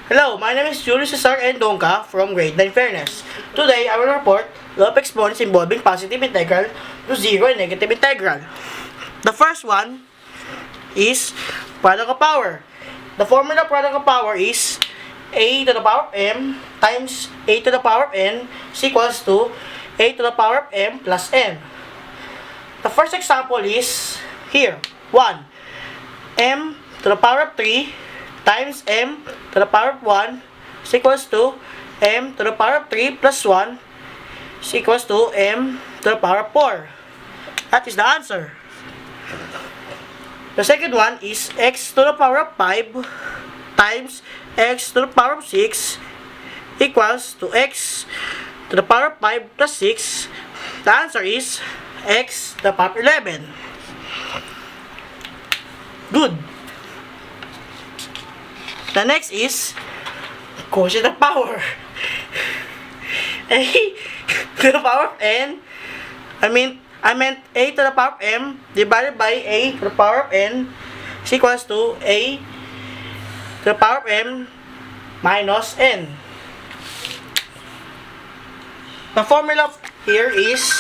Hello, my name is Julius, Ceasar, and Dungca from Grade 9 Fairness. Today, I will report law of exponents involving positive integral to zero and negative integral. The first one is product of power. The formula of product of power is a to the power of m times a to the power of n is equals to a to the power of m plus n. The first example is here, 1. M to the power of 3 times m to the power of 1 is equals to m to the power of 3 plus 1 is equals to m to the power of 4. That is the answer. The second one is x to the power of 5 times x to the power of 6 equals to x to the power of 5 plus 6. The answer is x to the power of 11. Good. The next is quotient of power. A to the power of n. I meant a to the power of m divided by a to the power of n is equals to a to the power of m minus n. The formula here is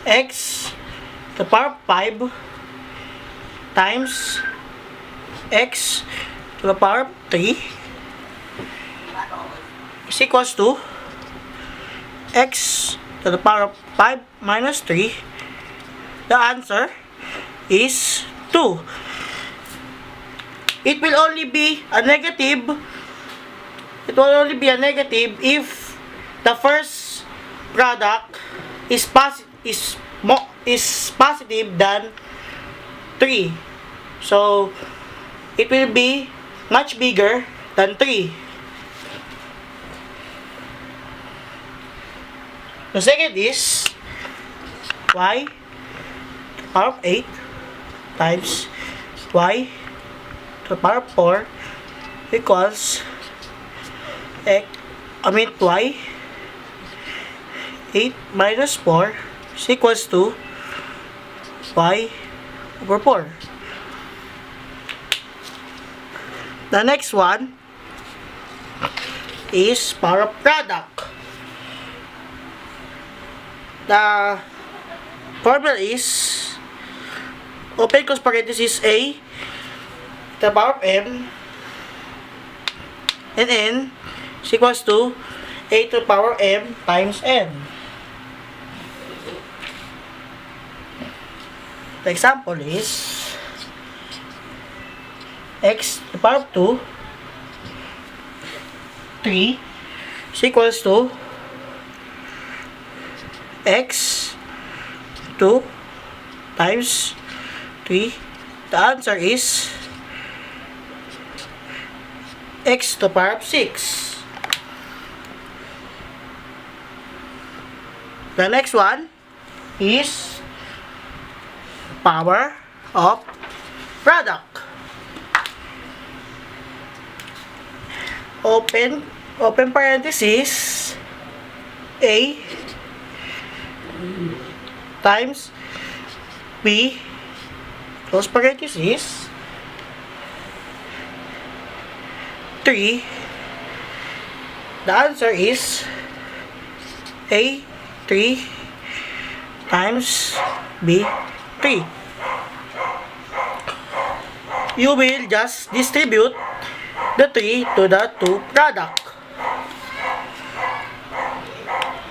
x to the power of 5 times x to the power of 3 is equals to x to the power of 5 minus 3. The answer is 2. It will only be a negative. It will only be a negative if the first product is positive than 3. So it will be much bigger than 3. The second is y to the power of 8 times y to the power of 4 equals y 8 minus 4 is equals to y over 4. The next one is power of product. The formula is open close parenthesis a to the power of m and n is equals to a to the power of m times n. The example is x to the power of 2 3 is equals to x 2 times 3. The answer is x to the power of 6. The next one is power of product. Open parenthesis a times b close parenthesis 3. The answer is a 3 times b 3. You will just distribute the 3 to the 2 product.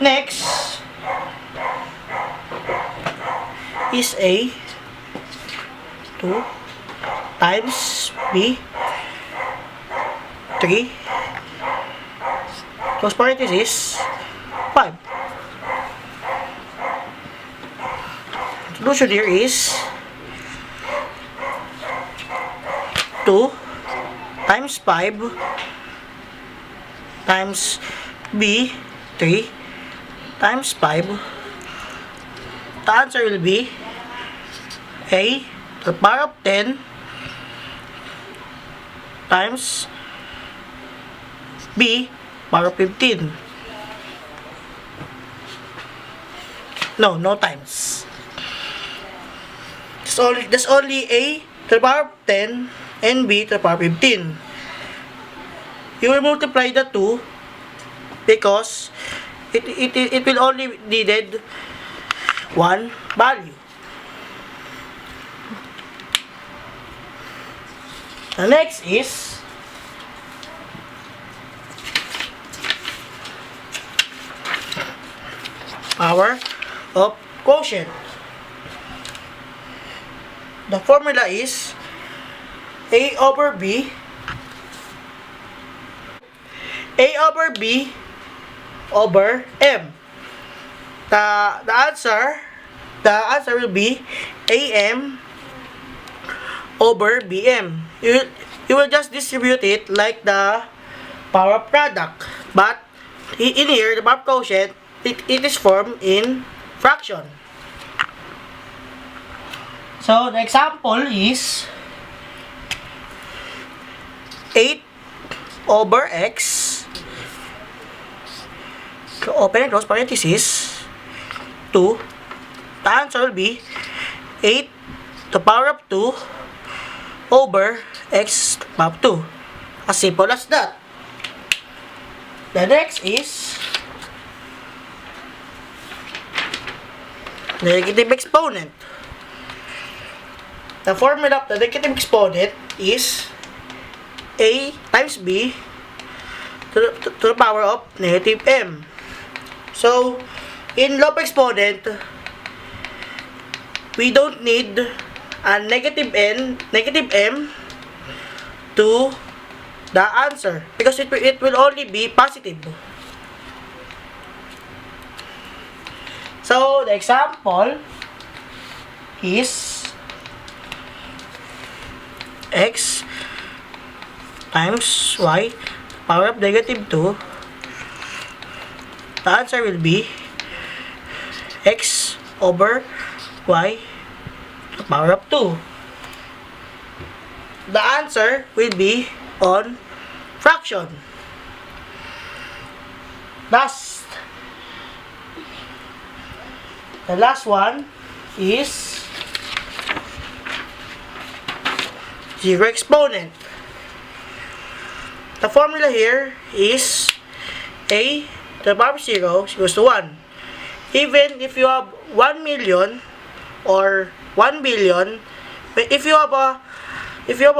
Next is a 2 times b 3 close parenthesis 5. Solution here is 2 times 5 times b 3 times 5. The answer will be a to the power of 10 times b power of 15. No times. There's only a to the power of 10 and b to the power of 15. you will multiply the 2 because it will only needed one value. The next is power of quotient. The formula is A over B over M. The answer will be AM over BM. You will just distribute it like the power product, but in here the power quotient it is formed in fraction. So the example is 8 over x. So open and close parenthesis 2. The answer will be 8 to the power of 2 over x to the power of 2. As simple as that. The next is negative exponent. The formula of the negative exponent is a times b to the power of negative m. So, in law of exponent, we don't need a negative m to the answer because it will only be positive. So, the example is x times y power of negative 2. The answer will be x over y to the power of 2. The answer will be on fraction. The last one is zero exponent. The formula here is a to the power of 0 equals to 1. Even if you have 1 million or 1 billion, if you have a zero,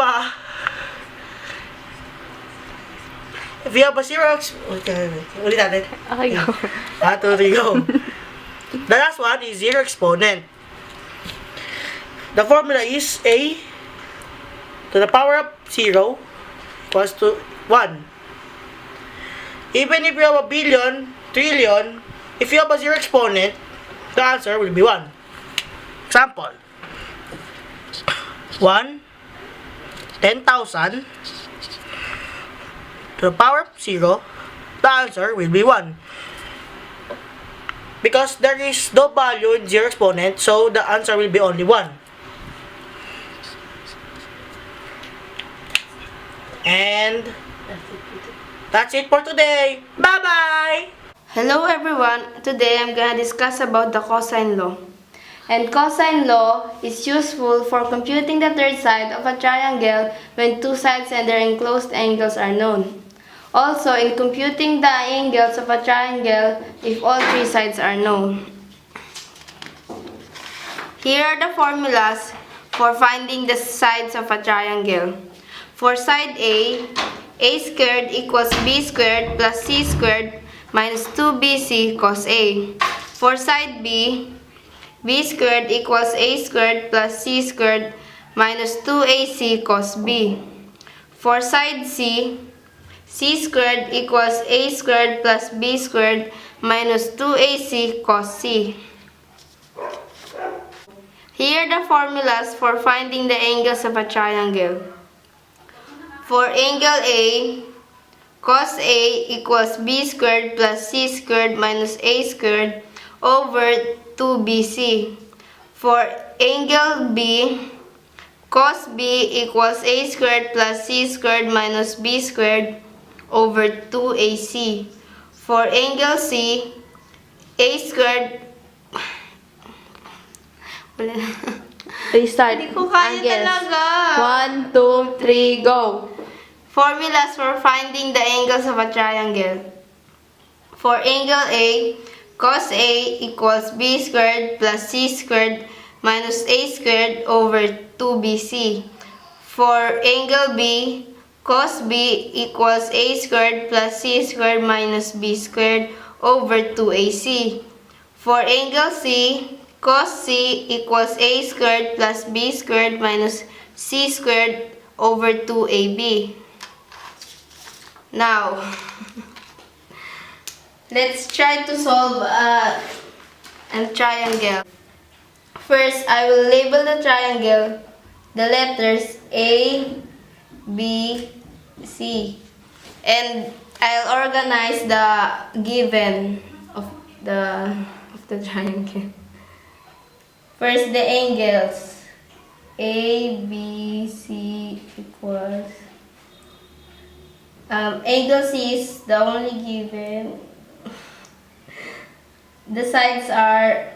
ulit natin. Okay, go. 1, 2, 3, go. The last one is zero exponent. The formula is a to the power of 0 equals to 1. Even if you have a billion, trillion, if you have a zero exponent, the answer will be 1. Example, 1, 10,000 to the power of 0, the answer will be 1. Because there is no value in zero exponent, so the answer will be only 1. And that's it for today. Bye-bye! Hello everyone. Today I'm gonna discuss about the cosine law. And cosine law is useful for computing the third side of a triangle when two sides and their enclosed angles are known. Also in computing the angles of a triangle if all three sides are known. Here are the formulas for finding the sides of a triangle. For side A squared equals b squared plus c squared minus 2bc cos A. For side B squared equals a squared plus c squared minus 2ac cos B. For side C squared equals a squared plus b squared minus 2ac cos C. Here are the formulas for finding the angles of a triangle. For angle A, cos A equals b squared plus c squared minus a squared over 2bc. For angle B, cos B equals a squared plus c squared minus b squared over 2ac. For angle C, a squared... Restart. Hindi ko kaya Angles. talaga. 1, 2, 3, go. Formulas for finding the angles of a triangle. For angle A, cos A equals B squared plus C squared minus A squared over 2BC. For angle B, cos B equals A squared plus C squared minus B squared over 2AC. For angle C, cos C equals A squared plus B squared minus C squared over 2AB. Now, let's try to solve a triangle. First, I will label the triangle the letters A, B, C. And I'll organize the given of the triangle. First, the angles. A, B, C equals... angle C is the only given. The sides are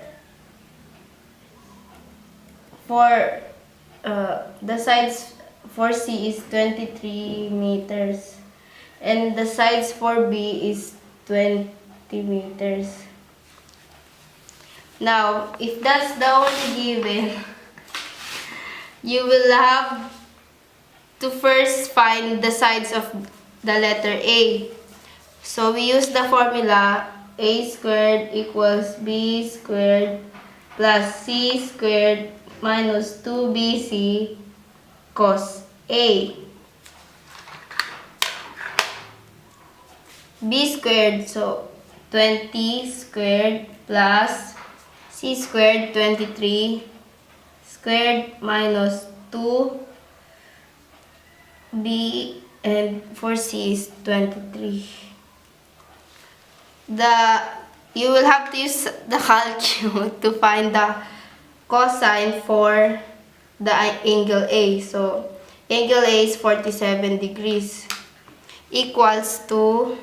the sides for C is 23 meters and the sides for B is 20 meters. Now, if that's the only given, you will have to first find the sides of the letter A. So we use the formula A squared equals B squared plus C squared minus 2BC cos A. B squared, so 20 squared plus C squared 23 squared minus 2B, and for C is 23. You will have to use the calculus to find the cosine for the angle A. So angle A is 47 degrees equals to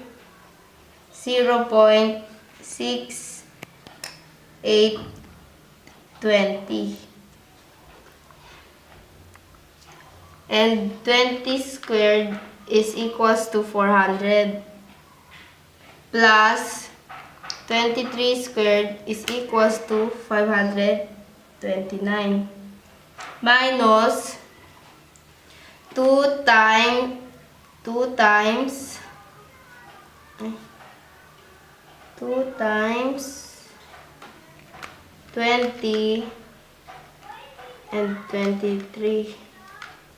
0.6820. And 20 squared is equals to 400 plus 23 squared is equals to 529 minus 2 times 20 and 23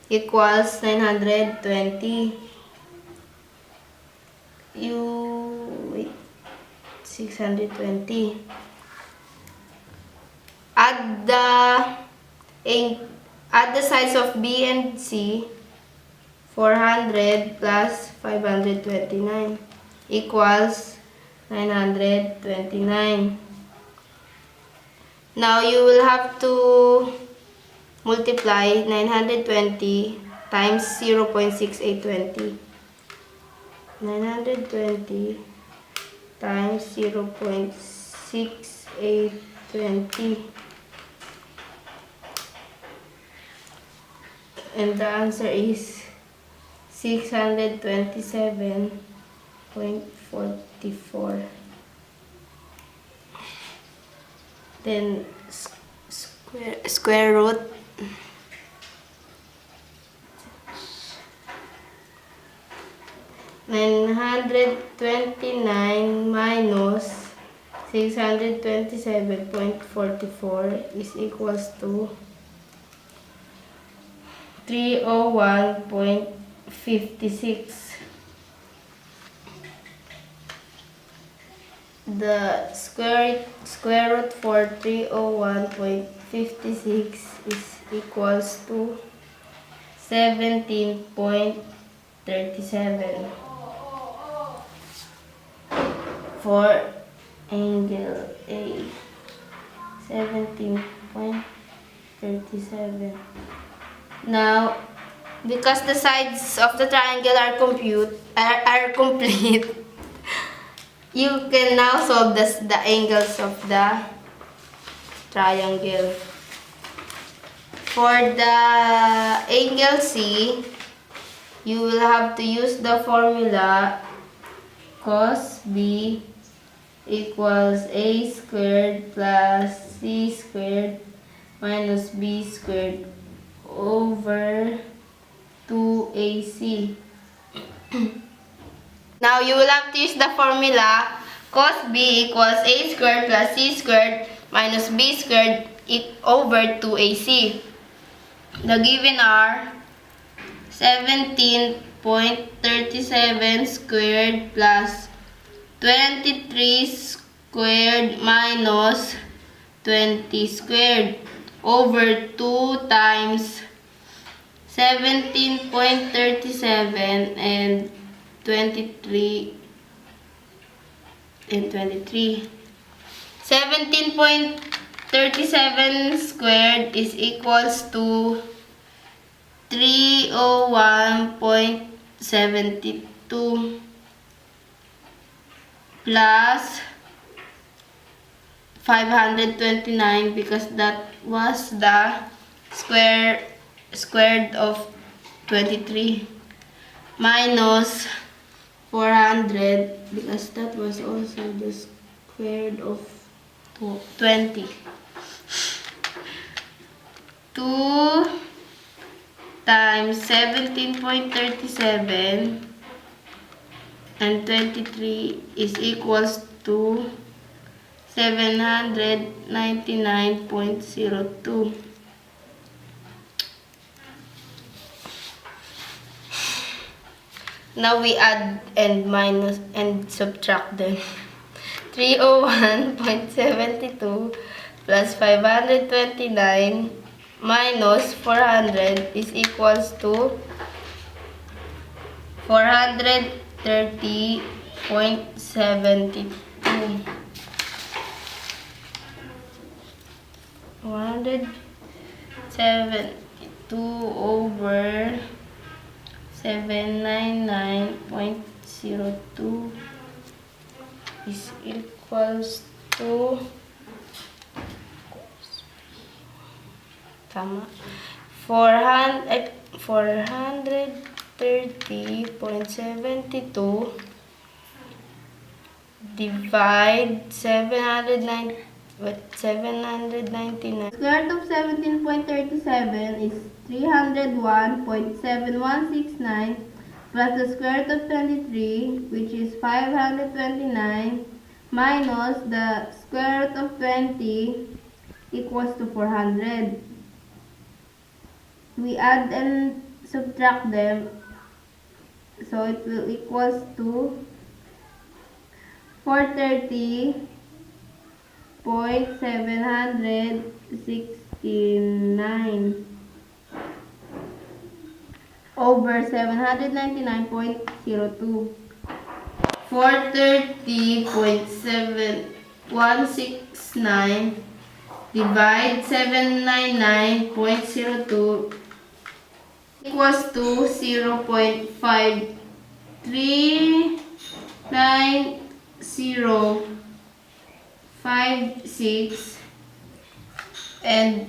equals 920. 620. Add the sides of B and C. 400 plus 529 equals 929. Now you will have to multiply 920 times 0.6820. 920 times 0.6820. And the answer is 627.44. Then square root. $929 minus 627.44 is equals to 301.56. The square root for 301.56 is equals to 17.37 for angle A. 17.37. Now, because the sides of the triangle are complete, you can now solve the angles of the triangle. For the angle C, you will have to use the formula cos B equals A squared plus C squared minus B squared over 2AC. Now you will have to use the formula cos B equals A squared plus C squared minus B squared over 2AC. The given are 17.37 squared plus 23 squared minus 20 squared over 2 times 17.37 and 23 and 23. 17.37 squared is equals to 301.72 plus 529 because that was the squared of 23 minus 400 because that was also the squared of 20. 2 times 17.37 and 23 is equals to 799.02. Now we add and minus and subtract them. 301.72 plus 529 minus 400 is equals to 430.72. 172 over 799.02 is equals to 430.72 divide 799. Square root of 17.37 is 301.7169 plus the square root of 23, which is 529, minus the square root of 20 equals to 400. We add and subtract them, so it will equals to 430.769 over 799.02. 430.7169 divide 799.02 equals to 0.539056 and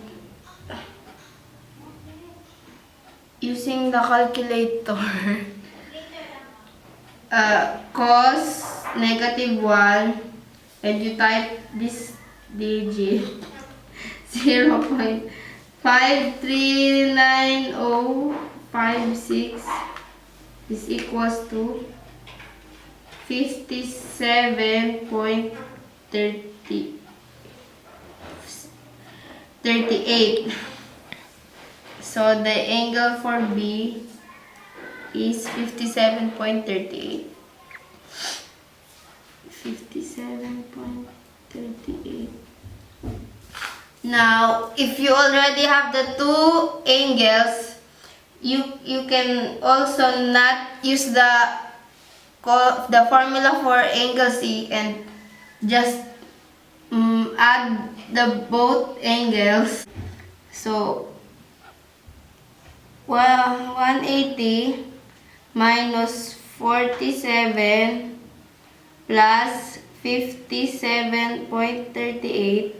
using the calculator cos -1 and you type this digit 0.539056 is equals to 57.38. So the angle for B is 57.38. 57.38. Now, if you already have the two angles, you can also not use the formula for angle C and just add the both angles. So 180 minus 47 plus 57.38.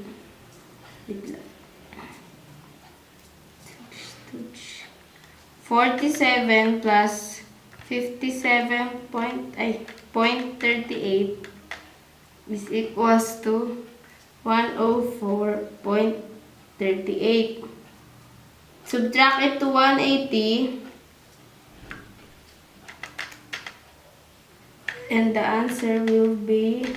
47 plus 57.38 is equals to 104.38. Subtract it to 180 and the answer will be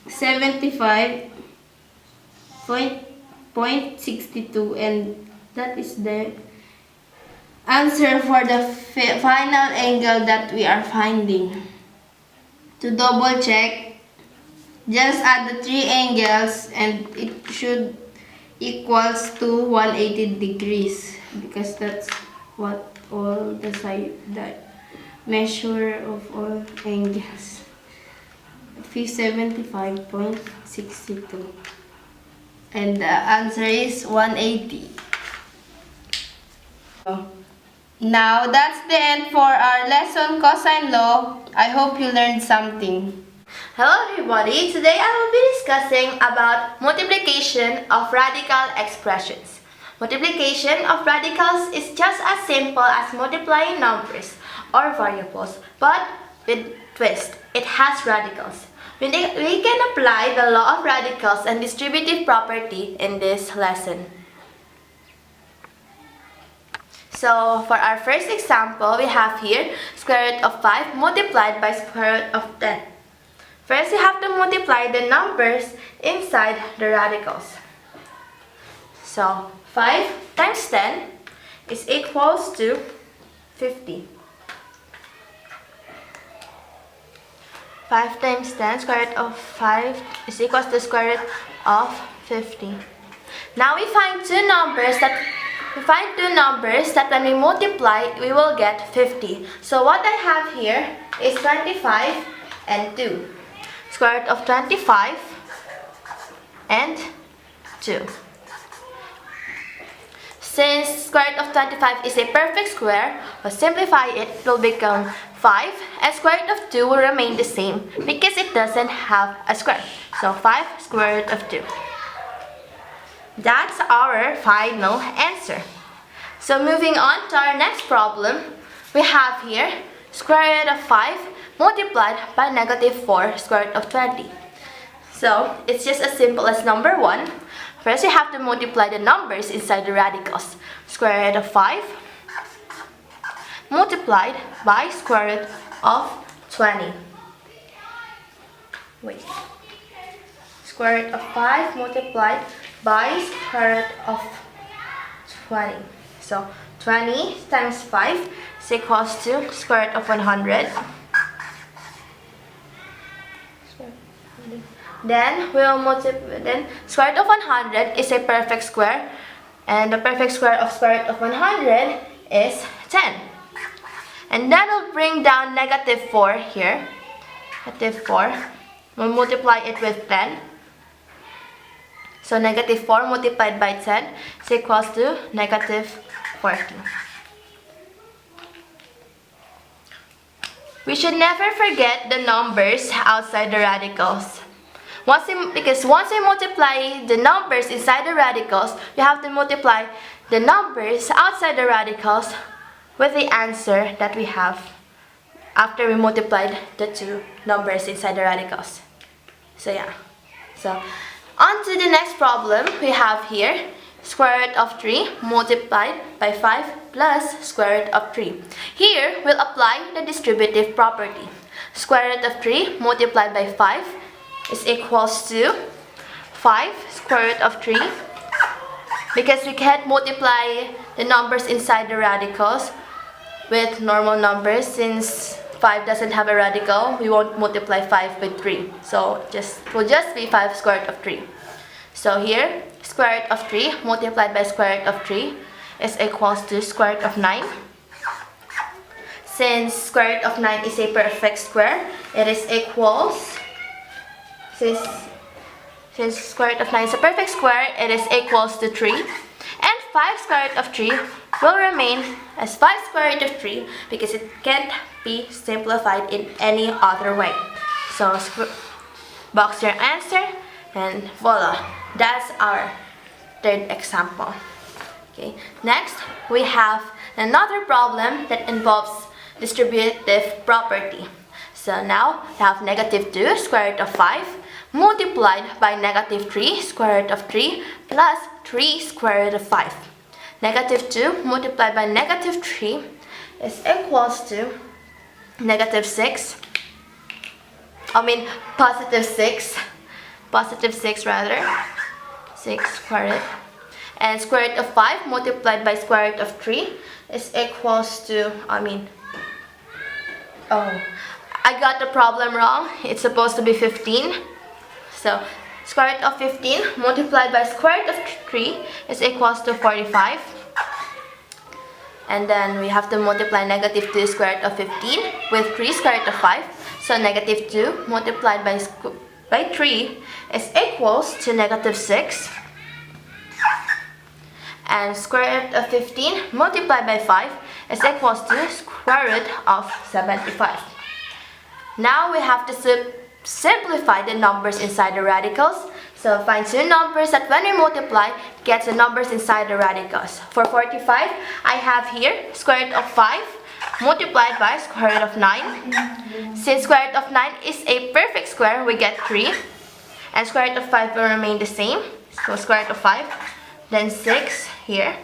75.62, and that is the answer for the final angle that we are finding. To double check, just add the three angles and it should equals to 180 degrees, because that's what all the measure of all angles. 75.62, and the answer is 180. Now that's the end for our lesson cosine law. I hope you learned something. Hello everybody, today I will be discussing about multiplication of radical expressions. Multiplication of radicals is just as simple as multiplying numbers or variables, but with twist, it has radicals. We can apply the law of radicals and distributive property in this lesson. So for our first example, we have here square root of 5 multiplied by square root of 10. First, you have to multiply the numbers inside the radicals. So 5 times 10 is equals to 50. 5 times 10, square root of 5 is equals to square root of 50. Now we find two numbers that when we multiply, we will get 50. So what I have here is 25 and 2. Square root of 25 and 2. Since square root of 25 is a perfect square, we'll simplify it, it will become 5, and square root of 2 will remain the same because it doesn't have a square. So 5 square root of 2. That's our final answer. So moving on to our next problem, we have here square root of 5 multiplied by negative 4 square root of 20. So it's just as simple as number 1. First, you have to multiply the numbers inside the radicals. Square root of 5 multiplied by square root of 20. Wait. Square root of 5 multiplied by square root of 20. So 20 times 5 is equals to square root of 100. Then we'll multiply. Then square root of 100 is a perfect square, and the perfect square of square root of 100 is 10. And then we'll bring down negative 4 here. Negative 4. We'll multiply it with 10. So negative 4 multiplied by 10 is equals to negative 40. We should never forget the numbers outside the radicals. Because once we multiply the numbers inside the radicals, we have to multiply the numbers outside the radicals with the answer that we have after we multiplied the two numbers inside the radicals. So yeah. So on to the next problem, we have here square root of 3 multiplied by 5 plus square root of 3. Here, we'll apply the distributive property. Square root of 3 multiplied by 5 is equals to 5 square root of 3. Because we can't multiply the numbers inside the radicals with normal numbers, since 5 doesn't have a radical, we won't multiply 5 with 3. So it will just be 5 square root of 3. So here, square root of 3 multiplied by square root of 3 is equals to square root of 9. Since square root of 9 is a perfect square, it is equals, since square root of 9 is a perfect square, it is equals to 3. And 5 square root of 3 will remain as 5 square root of 3 because it can't be simplified in any other way. So box your answer and voila, that's our third example. Okay, next we have another problem that involves distributive property. So now we have negative 2 square root of 5 multiplied by negative 3 square root of 3 plus 3 square root of 5. Negative 2 multiplied by negative 3 is equals to negative 6. Positive 6 rather. 6 square root. And square root of 5 multiplied by square root of 3 is equals to, I got the problem wrong. It's supposed to be 15. So square root of 15 multiplied by square root of 3 is equals to 45. And then we have to multiply negative 2 square root of 15 with 3 square root of 5. So negative 2 multiplied by 3 is equals to negative 6. And square root of 15 multiplied by 5 is equals to square root of 75. Now we have to simplify the numbers inside the radicals. So find two numbers that when we multiply gets the numbers inside the radicals. For 45, I have here square root of 5 multiplied by square root of 9. Since square root of 9 is a perfect square, we get 3. And square root of 5 will remain the same. So square root of 5. Then 6 here.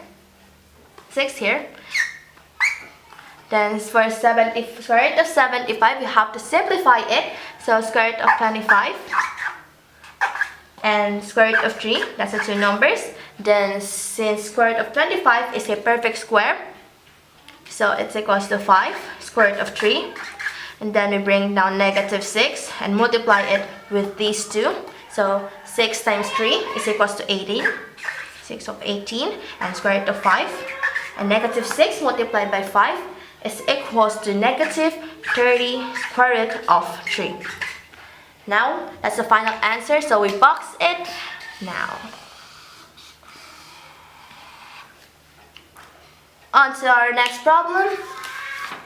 6 here. Then for square root of 75, you have to simplify it. So square root of 25 and square root of 3, that's the two numbers. Then since square root of 25 is a perfect square, so it's equals to 5 square root of 3. And then we bring down negative 6 and multiply it with these two. So 6 times 3 is equals to 18. 6 of 18 and square root of 5. And negative 6 multiplied by 5 is equals to negative 30 square root of 3. Now, that's the final answer, so we box it now. On to our next problem.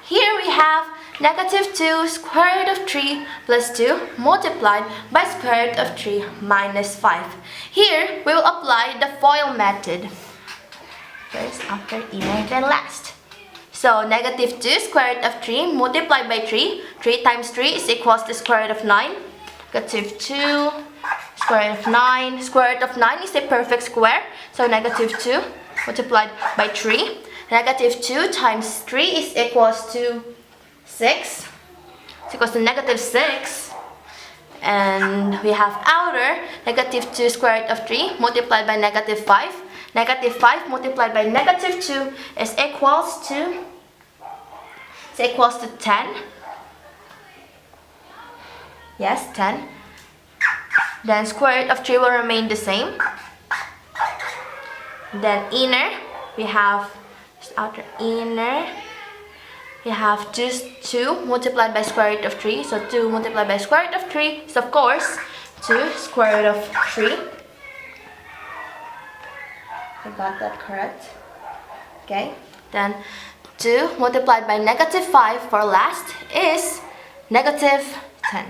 Here we have negative 2 square root of 3 plus 2 multiplied by square root of 3 minus 5. Here, we will apply the FOIL method. First, after, inner, then last. So, negative 2 square root of 3 multiplied by 3. 3 times 3 is equals to square root of 9. Negative 2 square root of 9. Square root of 9 is a perfect square. So, negative 2 multiplied by 3. Negative 2 times 3 is equals to 6. It's equals to negative 6. And we have outer negative 2 square root of 3 multiplied by negative 5. Negative 5 multiplied by negative 2 is equals to 10. Yes, 10. Then square root of 3 will remain the same. Then inner, we have outer inner. We have 2 multiplied by square root of 3. So 2 multiplied by square root of 3 is of course 2 square root of 3. I got that correct. Okay. Then 2 multiplied by negative 5 for last is negative 10.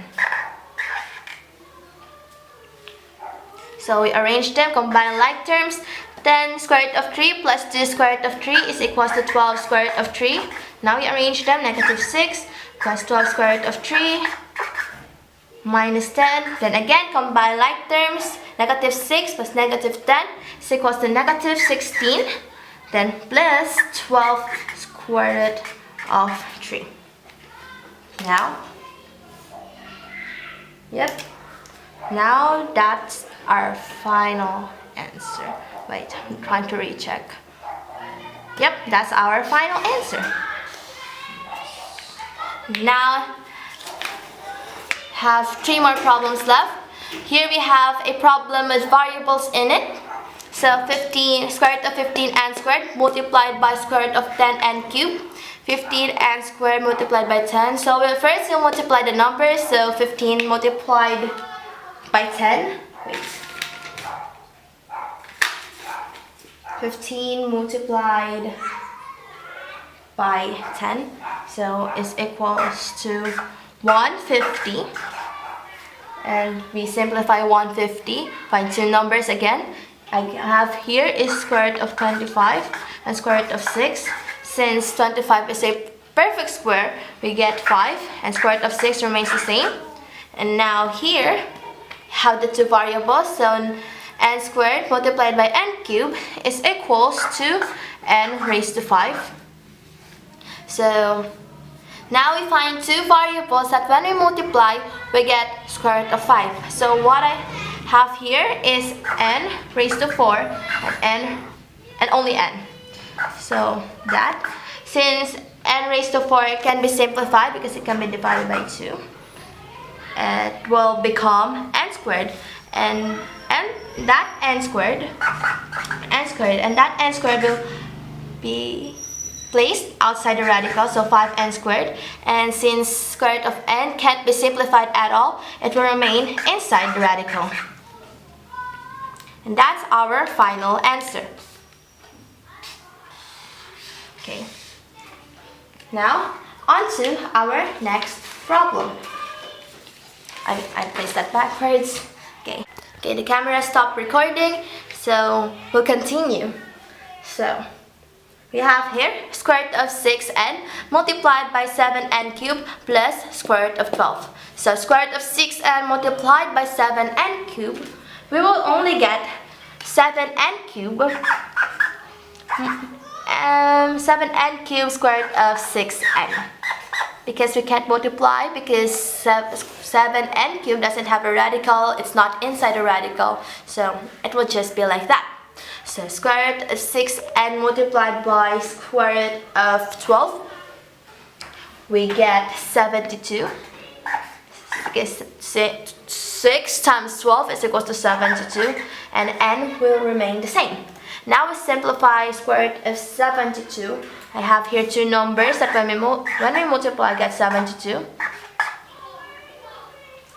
So we arrange them, combine like terms. Then square root of 3 plus 2 square root of 3 is equals to 12 square root of 3. Now we arrange them, negative 6 plus 12 square root of 3 minus 10. Then again, combine like terms. Negative 6 plus negative 10 is equals to negative 16. Then plus 12 square root of 3. Now, now that's our final answer. Wait, I'm trying to recheck. Yep, that's our final answer. Now, have 3 more problems left. Here we have a problem with variables in it. So 15, square root of 15 n squared multiplied by square root of 10 n cubed. 15 n squared multiplied by 10. So first we'll multiply the numbers. So 15 multiplied by 10. Wait. 15 multiplied by 10. So is equals to 150. And we simplify 150. Find two numbers again. I have here is square root of 25 and square root of 6. since 25 is a perfect square, we get 5, and square root of 6 remains the same. And now here, have the two variables, so n squared multiplied by n cubed is equals to n raised to 5. So now we find two variables that when we multiply, we get square root of 5. So what I have here is n raised to 4 and only n. So that, since n raised to 4 can be simplified because it can be divided by 2, it will become n squared, and that n squared will be placed outside the radical, so 5n squared, and since square root of n can't be simplified at all, it will remain inside the radical. And that's our final answer. Okay. Now, on to our next problem. I placed that backwards. Okay. Okay, the camera stopped recording, so we'll continue. So, we have here square root of 6n multiplied by 7n cubed plus square root of 12. So, square root of 6n multiplied by 7n cubed, we will only get 7n cubed. 7n cubed square root of 6n. Because we can't multiply because 7n cubed doesn't have a radical, it's not inside a radical, so it will just be like that. So square root of 6n multiplied by square root of 12, we get 72. Because 6 times 12 is equal to 72, and n will remain the same. Now we simplify square root of 72. I have here two numbers that when we multiply, I get 72.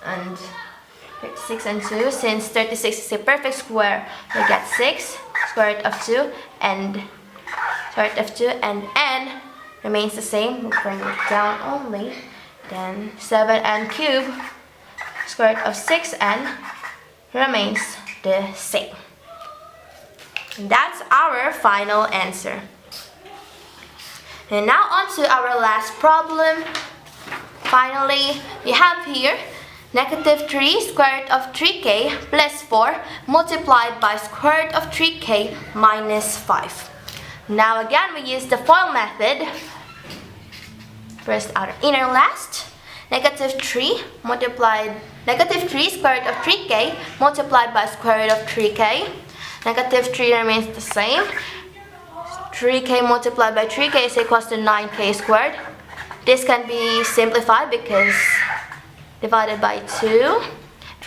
And 6 and 2, since 36 is a perfect square, we get 6, square root of 2, and square root of 2, and n remains the same. We'll bring it down only. Then 7n cubed, square root of 6n remains the same. And that's our final answer. And now on to our last problem. Finally, we have here negative 3 square root of 3k plus 4 multiplied by square root of 3k minus 5. Now again, we use the FOIL method. First outer inner last. Negative 3 square root of 3k multiplied by square root of 3k. Negative 3 remains the same. 3k multiplied by 3k is equals to 9k squared. This can be simplified because divided by 2,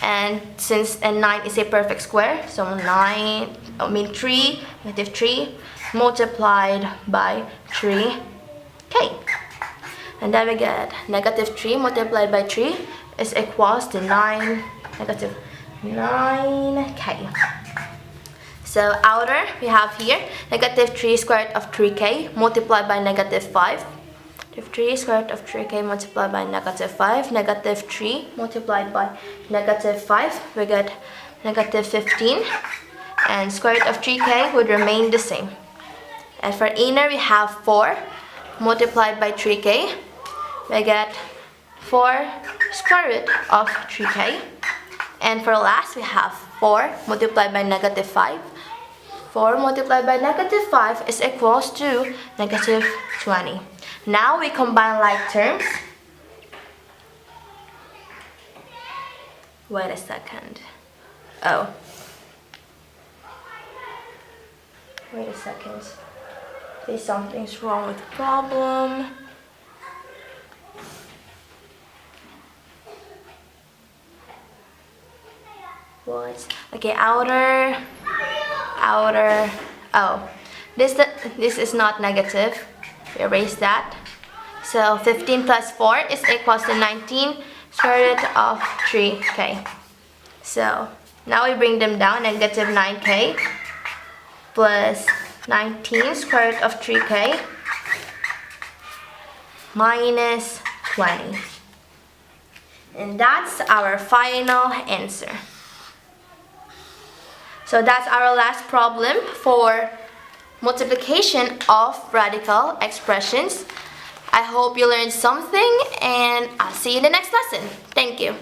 and since 9 is a perfect square, so 3 multiplied by 3k. And then we get negative 3 multiplied by 3 is equals to negative 9k. So outer, we have here negative 3 square root of 3k multiplied by negative 5. Negative 3 square root of 3k multiplied by negative 5. Negative 3 multiplied by negative 5, we get negative 15. And square root of 3k would remain the same. And for inner, we have 4 multiplied by 3k. We get 4 square root of 3k. And for last, we have 4 multiplied by negative 5. 4 multiplied by negative 5 is equals to negative 20. Now we combine like terms. Wait a second. Oh. Wait a second. There's something's wrong with the problem. What? Okay, outer. Oh, this is not negative. We erase that. So 15 plus 4 is equals to 19 square root of 3k. So now we bring them down. Negative 9k plus 19 square root of 3k minus 20. And that's our final answer. So that's our last problem for multiplication of radical expressions. I hope you learned something, and I'll see you in the next lesson. Thank you.